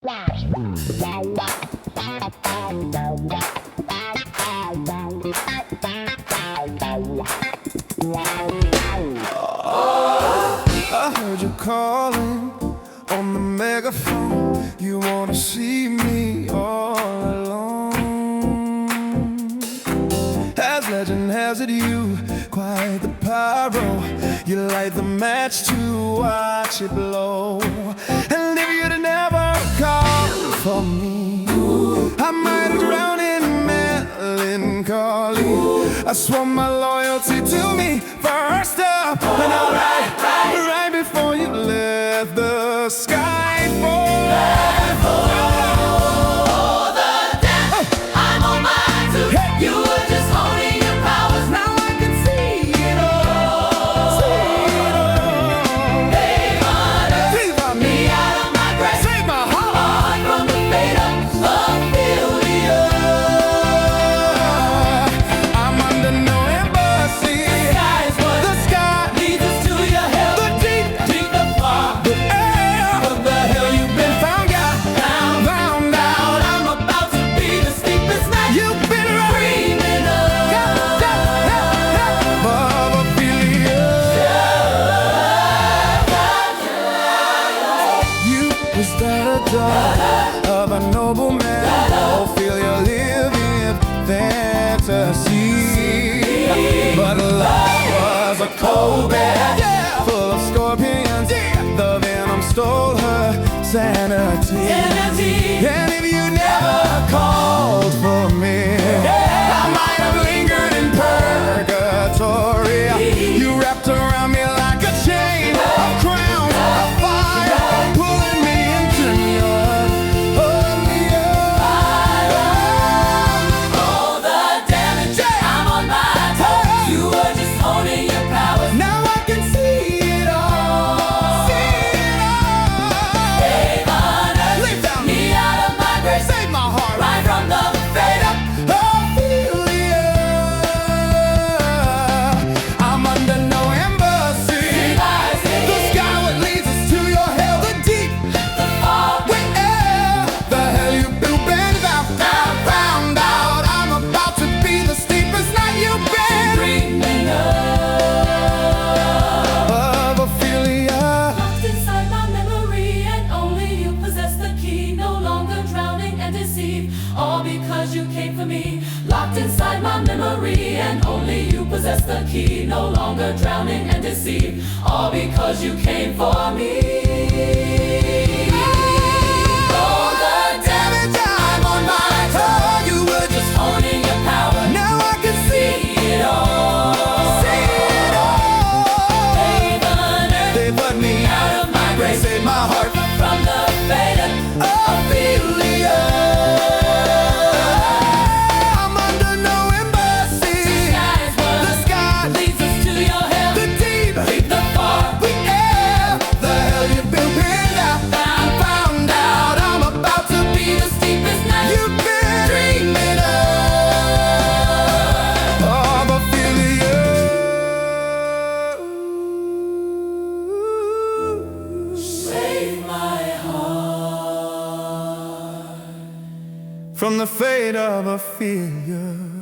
I heard you calling on the megaphone. You wanna see me all alone. As legend has it, you quite the pyro. You light the match to watch it blow. And if you'd never called for me, I might have drowned in melancholy. I swore my loyalty to me first up. And right before you let the sky fall. Is that a daughter of a nobleman? Ophelia living in fantasy. But love was a cold bed, full of scorpions. The venom stole her sanity. And if you never called for me, I might have lingered in purgatory. You wrapped around me like a chain of crowns of fire, pulling me into your all the damage. I'm on my toes. You were just holding your powers. Now I can see it all. Save on earth. Leave down me out of my grace. Save my heart Right from the fade up. Ophelia. I'm under no embassy. The skyward leads us to your hell, the deep, The far. where the hell you been about? Now I found out I'm about to be the steepest night you've been Dreaming of Ophelia. locked inside my memory, and only you possess the key. No longer drowning and deceived, all because you came for me. Locked inside my memory, and only you possess the key. No longer drowning and deceived, all because you came for me. All the damage. I'm on my toes. You were just Owning your power. now I can see See it all. it all. They've unearthed They put me out of my grace. Save my heart From the faded Ophelia. I'm under no embassy. skies The was sky, leads us to your hell. the deep, Deep the far. the hell you been out? I found out I'm about to Be the steepest night. You've been dreaming of Ophelia. Save my heart. From the fate of Ophelia.